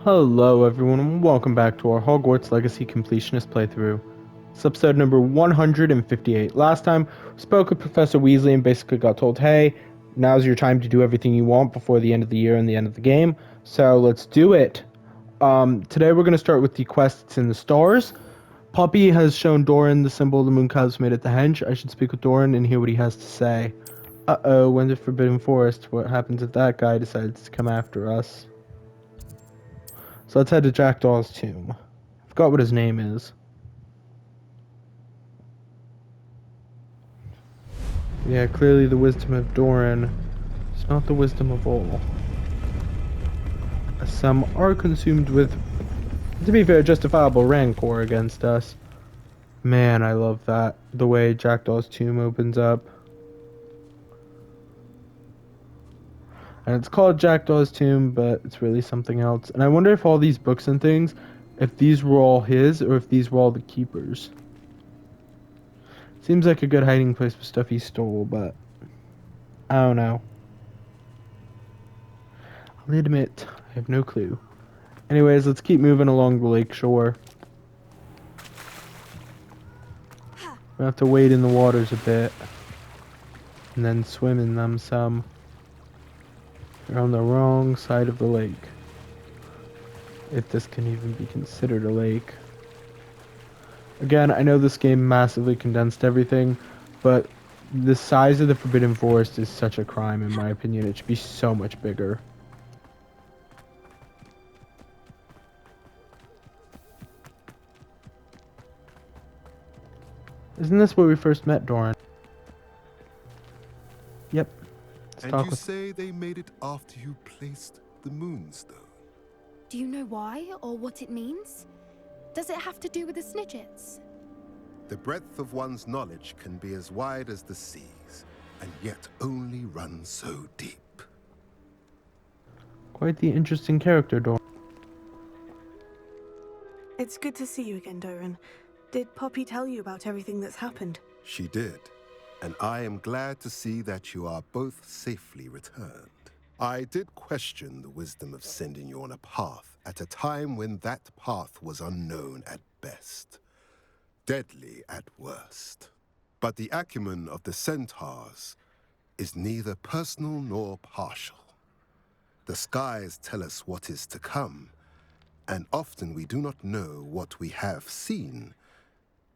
Hello everyone and welcome back to our Hogwarts Legacy completionist playthrough. It's episode number 158. Last time we spoke with Professor Weasley and basically got told, hey, now's your time to do everything you want before the end of the year and the end of the game, so let's do it. Today we're going to start with the quests in the stars. Poppy has shown Doran the symbol the moon calves made at the henge. I should speak with Doran and hear what he has to say. Uh-oh, went to Forbidden Forest. What happens if that guy decides to come after us? So let's head to Jackdaw's tomb. I forgot what his name is. Yeah, clearly the wisdom of Doran is not the wisdom of all. Some are consumed with, to be fair, justifiable rancor against us. Man, I love that. The way Jackdaw's tomb opens up. And it's called Jackdaw's tomb, but it's really something else. And I wonder if all these books and things, if these were all his, or if these were all the keepers. Seems like a good hiding place for stuff he stole, but I don't know. I'll admit, I have no clue. Anyways, let's keep moving along the lake shore. We have to wade in the waters a bit. And then swim in them some. We're on the wrong side of the lake. If this can even be considered a lake. Again, I know this game massively condensed everything, but the size of the Forbidden Forest is such a crime in my opinion. It should be so much bigger. Isn't this where we first met Doran? Yep. And you say they made it after you placed the moonstone? Do you know why or what it means? Does it have to do with the Snidgets? The breadth of one's knowledge can be as wide as the seas, and yet only run so deep. Quite the interesting character, Doran. It's good to see you again, Doran. Did Poppy tell you about everything that's happened? She did, and I am glad to see that you are both safely returned. I did question the wisdom of sending you on a path at a time when that path was unknown at best, deadly at worst. But the acumen of the centaurs is neither personal nor partial. The skies tell us what is to come, and often we do not know what we have seen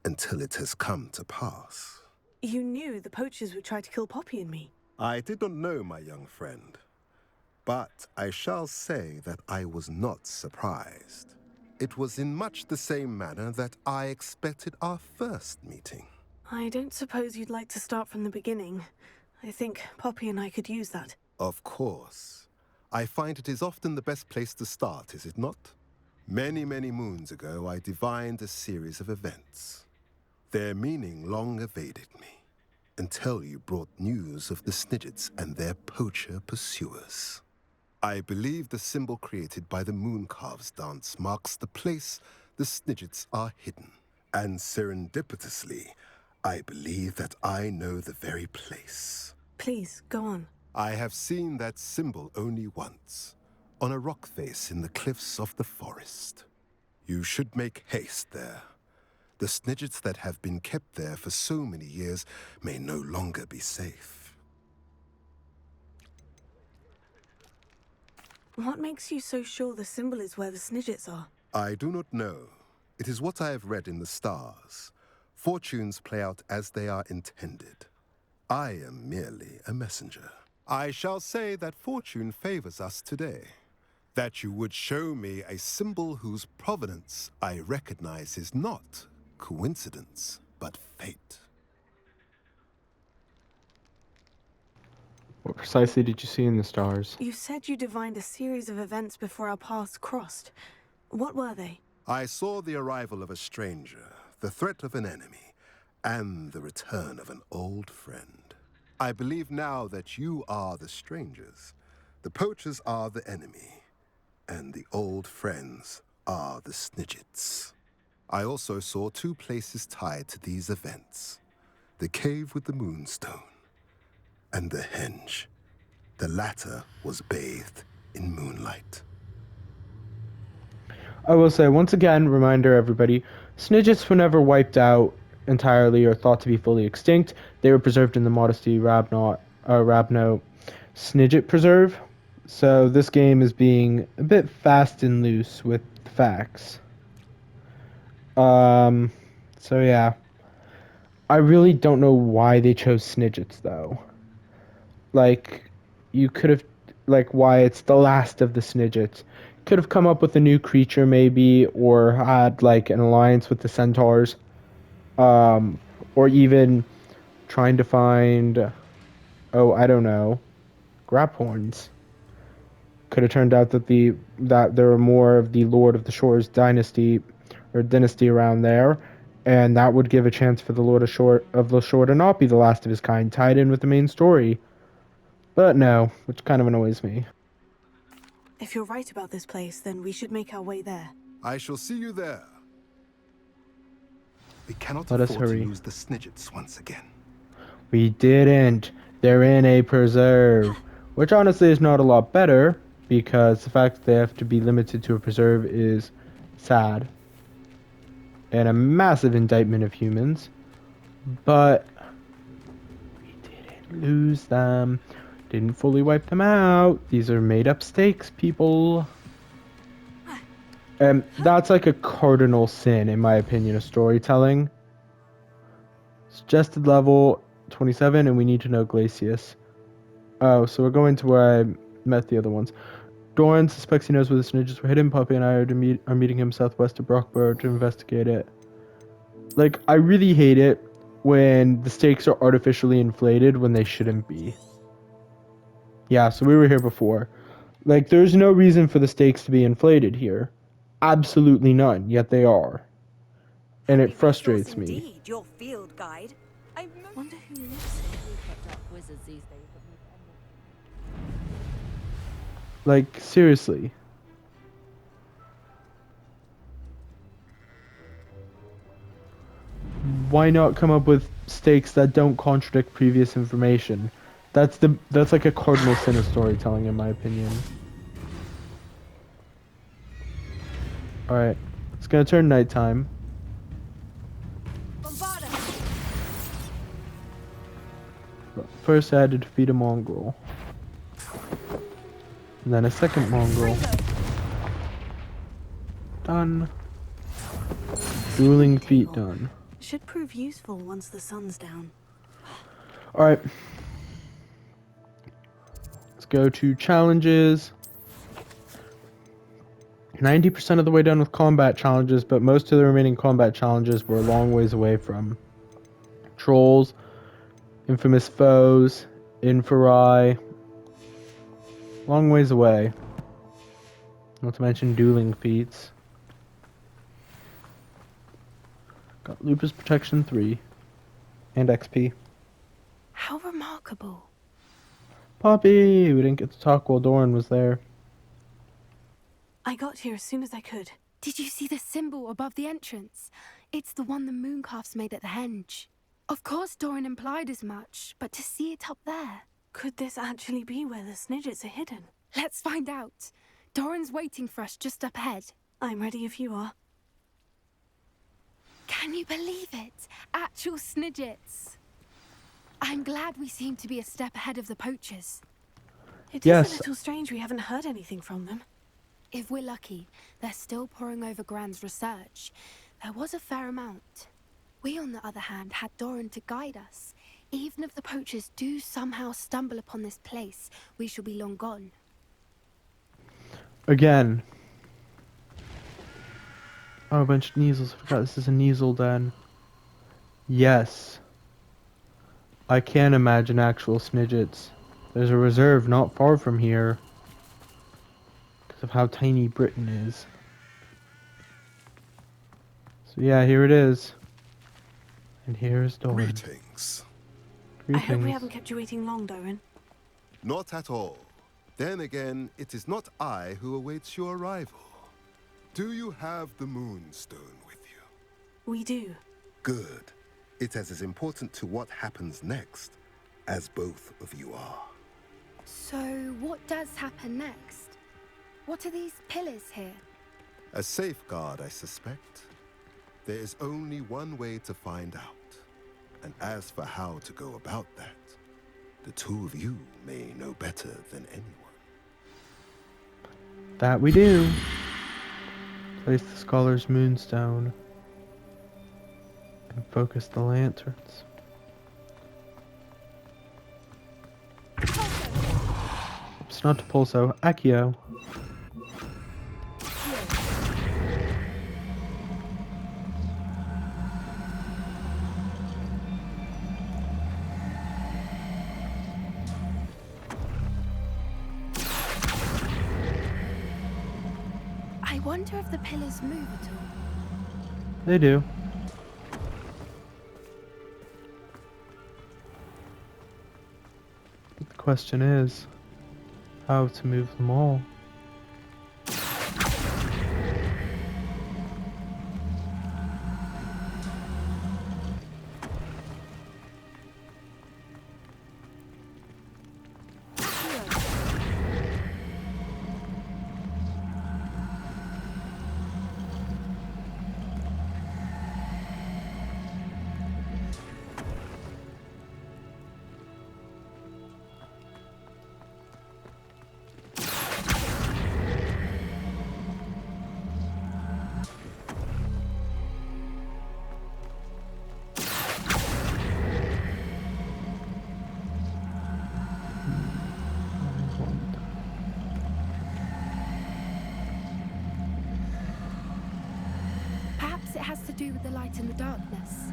until it has come to pass. You knew the poachers would try to kill Poppy and me. I did not know, my young friend, but I shall say that I was not surprised. It was in much the same manner that I expected our first meeting. I don't suppose you'd like to start from the beginning. I think Poppy and I could use that. Of course. I find it is often the best place to start, is it not? Many, many moons ago, I divined a series of events. Their meaning long evaded me, until you brought news of the Snidgets and their poacher pursuers. I believe the symbol created by the Mooncalves dance marks the place the Snidgets are hidden. And serendipitously, I believe that I know the very place. Please, go on. I have seen that symbol only once, on a rock face in the cliffs of the forest. You should make haste there. The Snidgets that have been kept there for so many years may no longer be safe. What makes you so sure the symbol is where the Snidgets are? I do not know. It is what I have read in the stars. Fortunes play out as they are intended. I am merely a messenger. I shall say that fortune favors us today. That you would show me a symbol whose provenance I recognize is not coincidence, but fate. What precisely did you see in the stars? You said you divined a series of events before our paths crossed. What were they? I saw the arrival of a stranger, the threat of an enemy, and the return of an old friend. I believe now that you are the strangers, the poachers are the enemy, and the old friends are the Snidgets. I also saw two places tied to these events: the cave with the moonstone and the henge. The latter was bathed in moonlight. I will say, once again, reminder everybody, Snidgets were never wiped out entirely or thought to be fully extinct. They were preserved in the Modesty Rabno Snidget Preserve. So this game is being a bit fast and loose with facts. Um, so yeah. I really don't know why they chose Snidgets, though. Like, you could have, like, why it's the last of the Snidgets. Could have come up with a new creature, maybe, or had, like, an alliance with the Centaurs. Um, or even trying to find, oh, I don't know, Graphorns. Could have turned out that there were more of the Lord of the Shores dynasty around there, and that would give a chance for the Lord of the Shore to not be the last of his kind, tied in with the main story. But no, which kind of annoys me. If you're right about this place, then we should make our way there. I shall see you there. We cannot Let us afford to hurry. lose the Snidgets once again. We didn't. They're in a preserve, which honestly is not a lot better because the fact that they have to be limited to a preserve is sad and a massive indictment of humans. But we didn't lose them. Didn't fully wipe them out. These are made up stakes, people. And that's like a cardinal sin, in my opinion, of storytelling. Suggested level 27, and we need to know Glacius. Oh, so we're going to where I met the other ones. Doran suspects he knows where the Snidgets were hidden. Puppy and I are meeting him southwest of Brockborough to investigate it. Like, I really hate it when the stakes are artificially inflated when they shouldn't be. Yeah, so we were here before. Like, there's no reason for the stakes to be inflated here. Absolutely none, yet they are. And it Happy resource frustrates me. indeed, your field guide. I Wonder who lives here. wizards these days. Like, seriously. Why not come up with stakes that don't contradict previous information? That's like a cardinal sin of storytelling, in my opinion. Alright, it's gonna turn nighttime. But first I had to defeat a mongrel. And then a second mongrel. Done. Dueling feet done. Should prove useful once the sun's down. Alright. Let's go to challenges. 90% of the way done with combat challenges, but most of the remaining combat challenges were a long ways away from trolls, infamous foes, inferi. Long ways away. Not to mention dueling feats. Got Lupus Protection 3 and XP. How remarkable. Poppy! We didn't get to talk while Doran was there. I got here as soon as I could. Did you see the symbol above the entrance? It's the one the mooncalfs made at the henge. Of course Doran implied as much, but to see it up there... Could this actually be where the Snidgets are hidden? Let's find out. Doran's waiting for us just up ahead. I'm ready if you are. Can you believe it? Actual Snidgets. I'm glad we seem to be a step ahead of the poachers. It Yes. is a little strange we haven't heard anything from them. If we're lucky, they're still poring over Gran's research. There was a fair amount. We, on the other hand, had Doran to guide us. Even if the poachers do somehow stumble upon this place, we shall be long gone. Again. Oh, a bunch of Neasels. I forgot this is a Neasel den. Yes. I can imagine actual Snidgets. There's a reserve not far from here. Because of how tiny Britain is. So yeah, here it is. And here's Doran. Greetings. I hope we Greetings. haven't kept you waiting long, Doran. Not at all. Then again, it is not I who awaits your arrival. Do you have the Moonstone with you? We do. Good. It is as important to what happens next as both of you are. So, what does happen next? What are these pillars here? A safeguard, I suspect. There is only one way to find out. And as for how to go about that, the two of you may know better than anyone. That we do. Place the scholar's moonstone. And focus the lanterns. It's not to Pulso. Accio. I wonder if the pillars move at all. They do. The question is, how to move them all. Perhaps it has to do with the light and the darkness.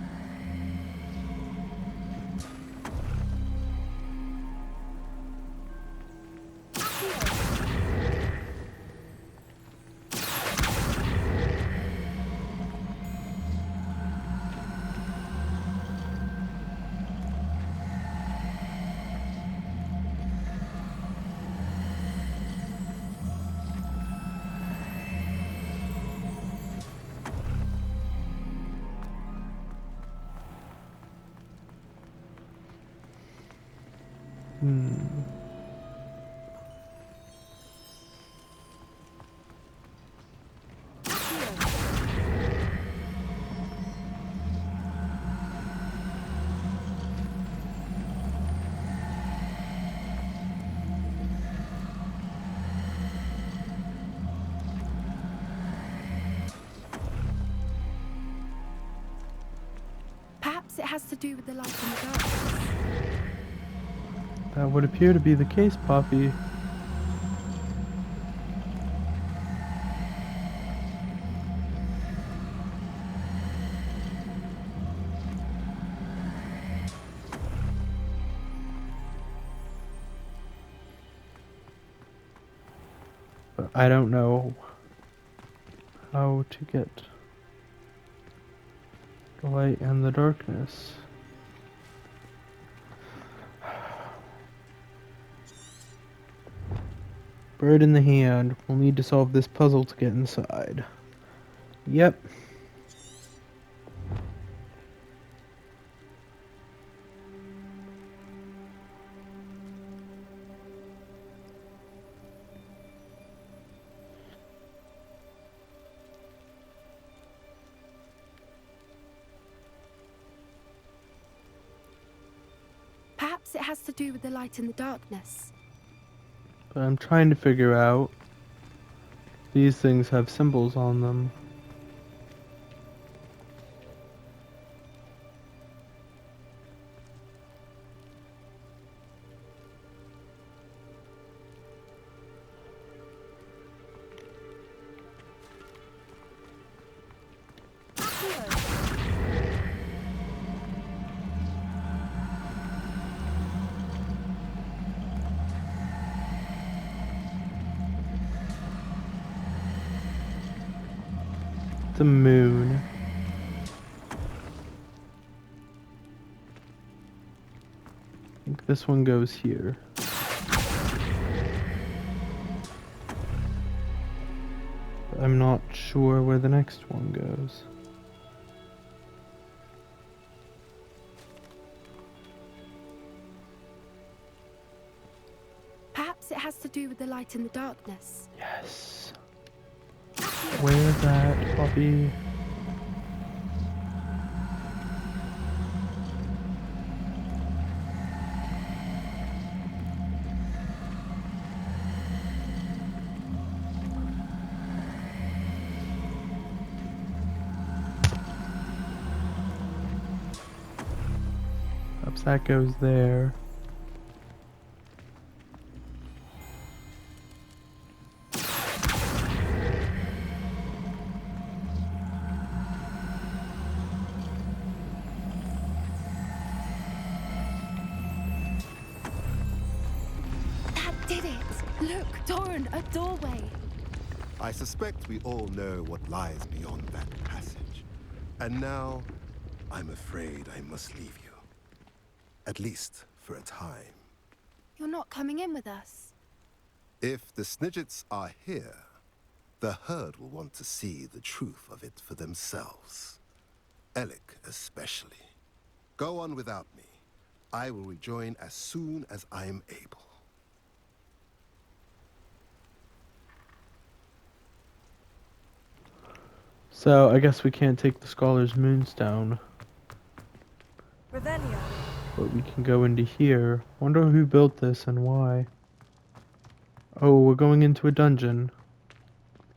Perhaps it has to do with the light and the darkness. That would appear to be the case, Poppy. But I don't know how to get the light and the darkness. Bird in the hand. We'll need to solve this puzzle to get inside. Yep. Perhaps it has to do with the light and the darkness. But I'm trying to figure out. These things have symbols on them. The moon. I think this one goes here. But I'm not sure where the next one goes. Perhaps it has to do with the light and the darkness. Yes. Where's that puppy? Perhaps that goes there. That did it! Look, Doran, a doorway! I suspect we all know what lies beyond that passage. And now, I'm afraid I must leave you. At least for a time. You're not coming in with us. If the Snidgets are here, the herd will want to see the truth of it for themselves. Alec especially. Go on without me. I will rejoin as soon as I am able. So, I guess we can't take the Scholar's Moonstone. Revelio. But we can go into here. Wonder who built this and why. Oh, we're going into a dungeon.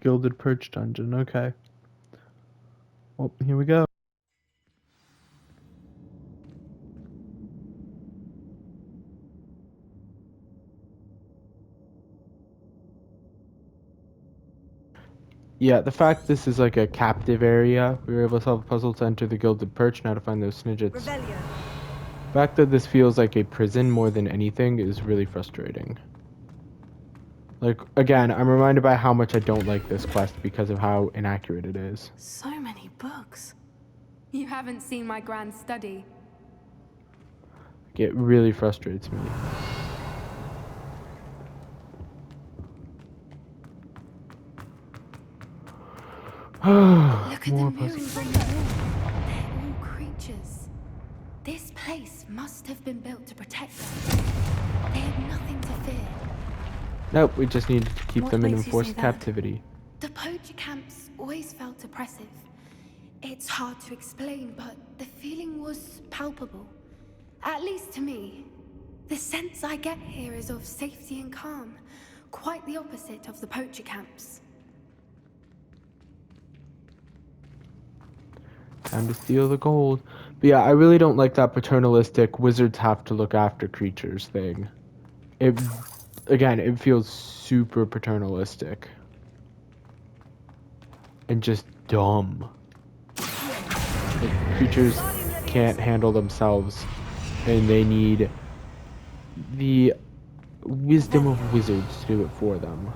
Gilded Perch Dungeon, okay. Well, here we go. Yeah, the fact this is like a captive area, we were able to solve a puzzle to enter the Gilded Perch, now to find those Snidgets. Revelio. The fact that this feels like a prison more than anything is really frustrating. Like, again, I'm reminded by how much I don't like this quest because of how inaccurate it is. So many books. You haven't seen my grand study. It really frustrates me. Look at the More murals on the wall. They're all creatures. This place must have been built to protect them. They had nothing to fear. Nope, we just needed to keep What them in makes you say enforced that? captivity. The poacher camps always felt oppressive. It's hard to explain, but the feeling was palpable. At least to me. The sense I get here is of safety and calm. Quite the opposite of the poacher camps. Time to steal the gold. But yeah, I really don't like that paternalistic wizards have to look after creatures thing. It feels super paternalistic. And just dumb. Like, creatures can't handle themselves, and they need the wisdom of wizards to do it for them.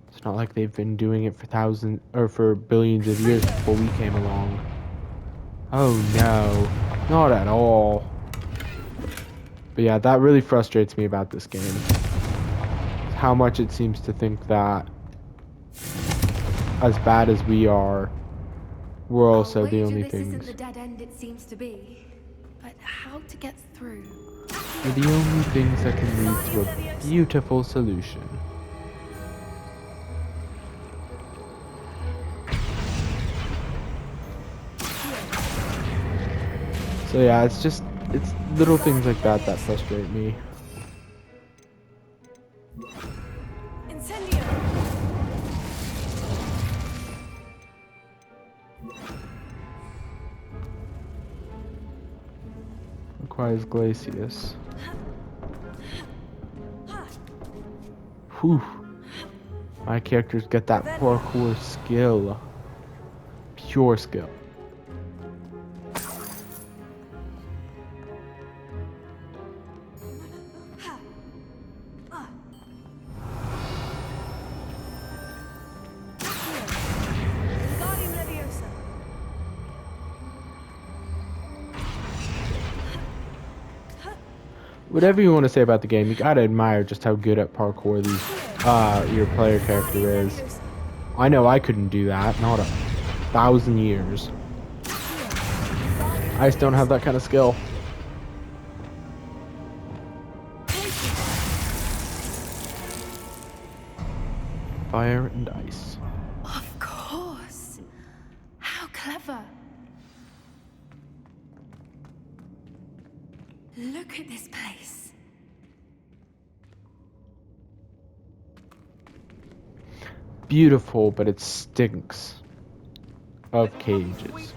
It's not like they've been doing it for thousands or for billions of years before we came along. Oh no, not at all. But yeah, that really frustrates me about this game. How much it seems to think that as bad as we are, we're also the only this isn't things. the dead end it seems to be. But how to get through? We're the only things that can lead to a beautiful solution. So yeah, it's little things like that that frustrate me. Incendio. Requires Glacius. Whew. My characters get that parkour skill. Pure skill. Wingardium Leviosa. Whatever you want to say about the game, you gotta admire just how good at parkour your player character is. I know I couldn't do that, not a 1,000 years. I just don't have that kind of skill. fire and ice. Of course. How clever. Look at this place. Beautiful, but it stinks of cages.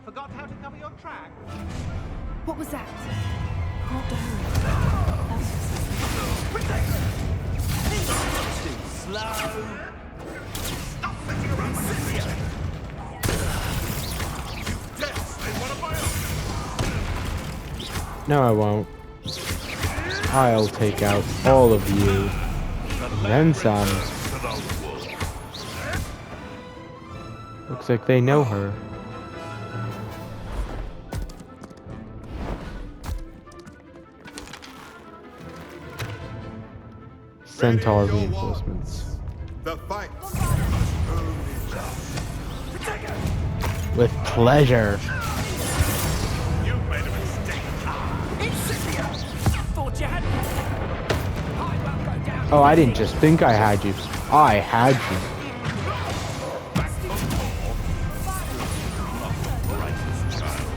Forgot how to cover your track? What was that? Hold on. Too slow. Stop messing around with Cynthia. You dare stay one of my own. No, I won't. I'll take out all of you. And then some. Looks like they know her. Centaur Ready your reinforcements. wands. The fight. With pleasure. You made a mistake. It's Cynthia. Thought you had me. I won't go down. Oh, I didn't just think I had you. I had you. Back on board. Righteous child.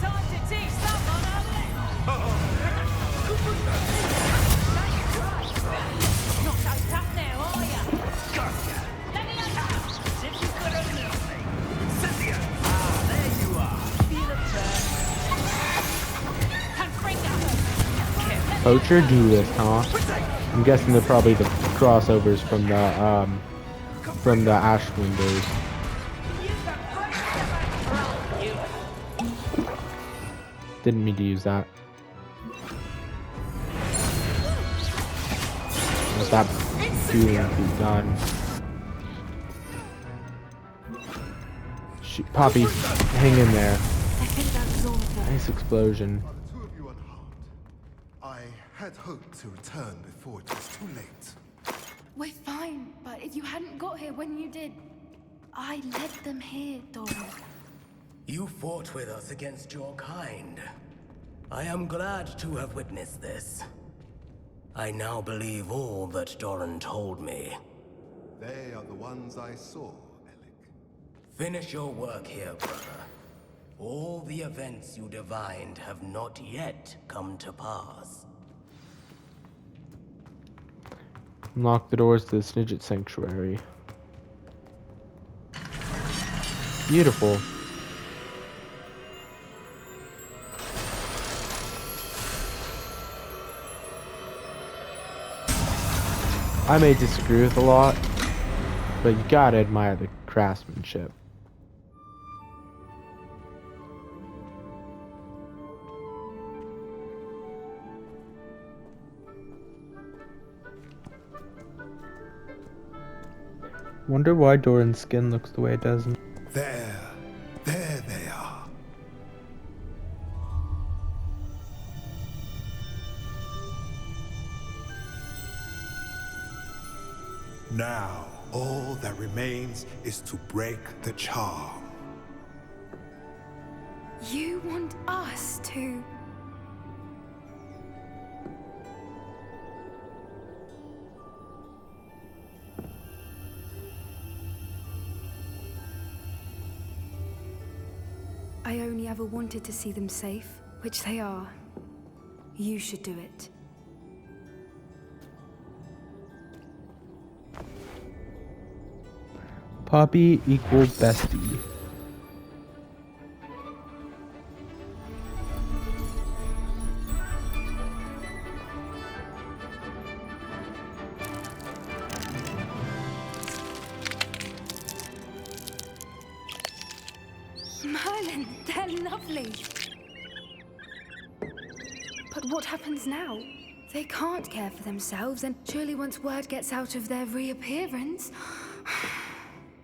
Time to teach someone a lesson. Not so tough now, are ya? Gotcha. Let me know. As if you could have known me. Cynthia. Ah, there you are. Feel a turn. And bring that. Poacher do this, huh? I'm guessing they're probably the crossovers from the Ash windows. Didn't mean to use that. Let that dueling be done. Shoot, Poppy, hang in there. I think that was all of them. Nice explosion. Are the two of you unharmed? I had hoped to return before it was too late. We're fine, but if you hadn't got here when you did, I led them here, Doran. You fought with us against your kind. I am glad to have witnessed this. I now believe all that Doran told me. They are the ones I saw, Elik. Finish your work here, brother. All the events you divined have not yet come to pass. Unlock the doors to the Snidget Sanctuary. Beautiful. I may disagree with a lot, but you gotta admire the craftsmanship. Wonder why Doran's skin looks the way it does. There they are. Now, all that remains is to break the charm. You want us to... I only ever wanted to see them safe, which they are. You should do it. Poppy equal bestie. Merlin, they're lovely. But what happens now? They can't care for themselves, and surely once word gets out of their reappearance...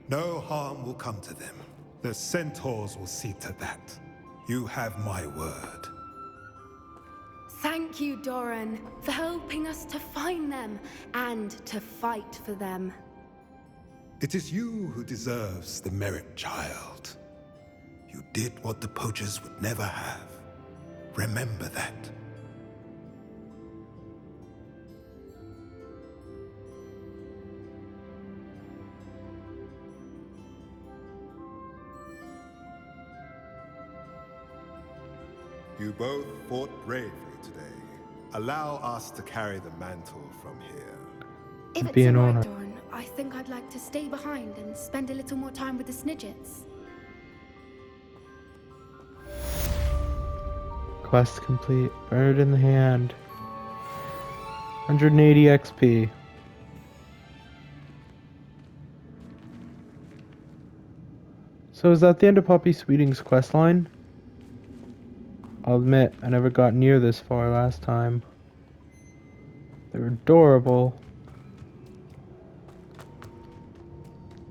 No harm will come to them. The centaurs will see to that. You have my word. Thank you, Doran, for helping us to find them and to fight for them. It is you who deserves the merit, child. You did what the poachers would never have. Remember that. You both fought bravely today. Allow us to carry the mantle from here. If It'd be it's an alright, honor. Doran, I think I'd like to stay behind and spend a little more time with the Snidgets. Quest complete. Bird in the hand. 180 XP. So is that the end of Poppy Sweeting's quest line? I'll admit, I never got near this far last time. They're adorable.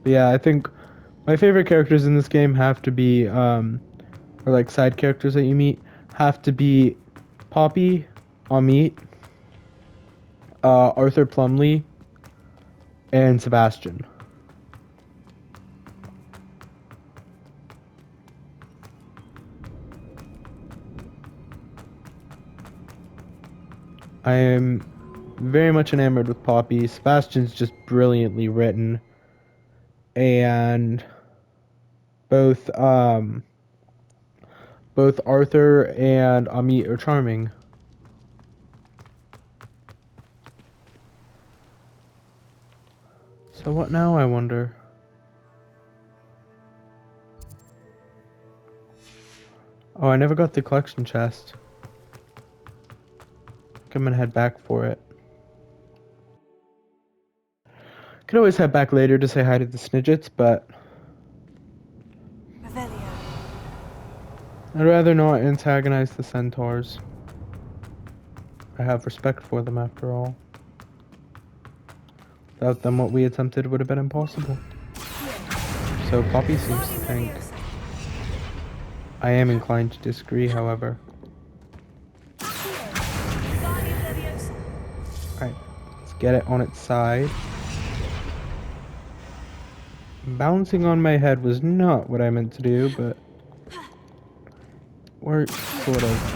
But yeah, I think my favorite characters in this game have to be, or like side characters that you meet, have to be Poppy, Amit, Arthur Plumley, and Sebastian. I am very much enamored with Poppy. Sebastian's just brilliantly written. And both Arthur and Amit are charming. So what now, I wonder? Oh, I never got the collection chest. I'm gonna head back for it. Could always head back later to say hi to the Snidgets, but Revelio. I'd rather not antagonize the centaurs. I have respect for them after all. Without them, what we attempted would have been impossible. So Poppy seems to think. I am inclined to disagree, however. Alright, let's get it on its side. Bouncing on my head was not what I meant to do, but... Or sort of.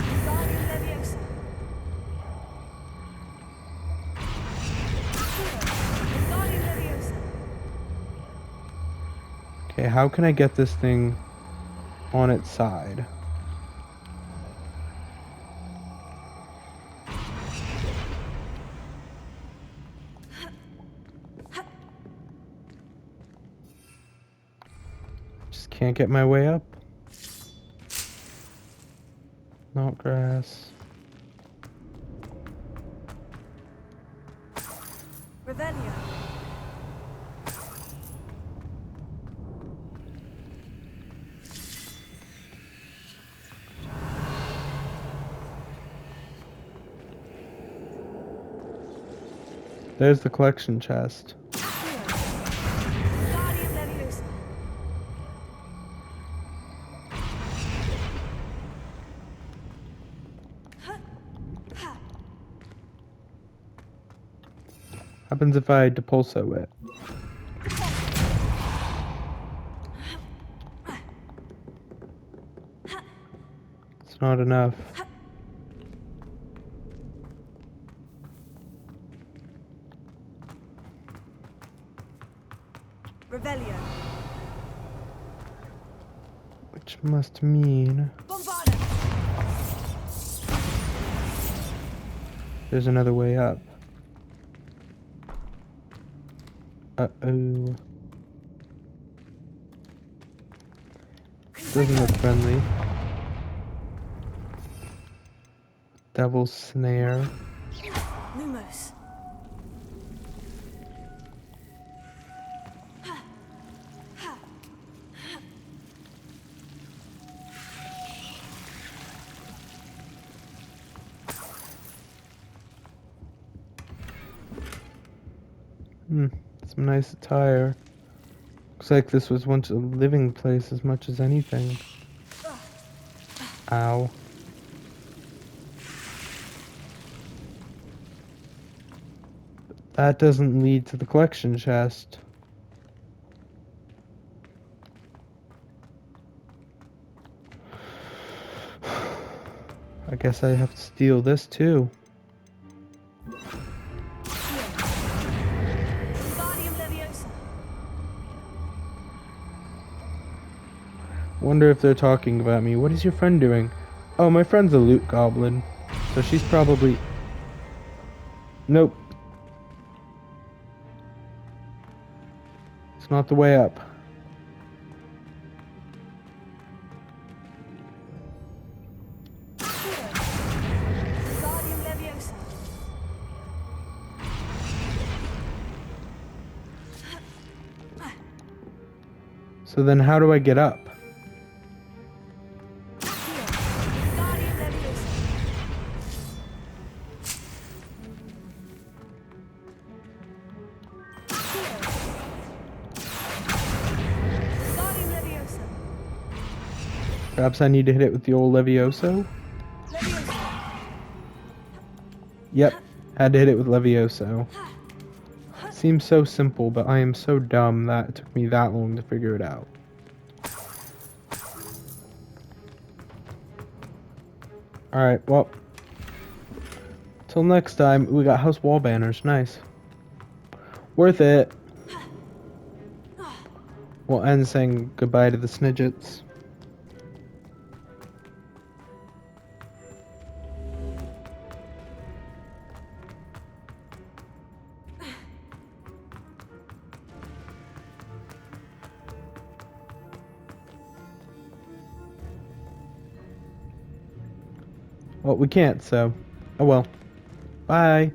Okay, how can I get this thing on its side? Just can't get my way up. Not grass. Revelio. There's the collection chest. Happens if I depulso it. It's not enough. Revelio. Which must mean there's another way up. Uh-oh. Doesn't look friendly. Devil's snare. Lumos. Some nice attire. Looks like this was once a living place as much as anything. Ow. That doesn't lead to the collection chest. I guess I have to steal this too. Wonder if they're talking about me. What is your friend doing? Oh, my friend's a loot goblin. So she's probably... Nope. It's not the way up. Guardian Leviosa. So then how do I get up? Guardian Leviosa. Guardian Leviosa. Perhaps I need to hit it with the old Levioso? Leviosa. Yep, had to hit it with Levioso. Seems so simple, but I am so dumb that it took me that long to figure it out. Alright, well. Till next time, we got house wall banners, nice. Worth it. We'll end saying goodbye to the Snidgets. Well, we can't, so... Oh well. Bye.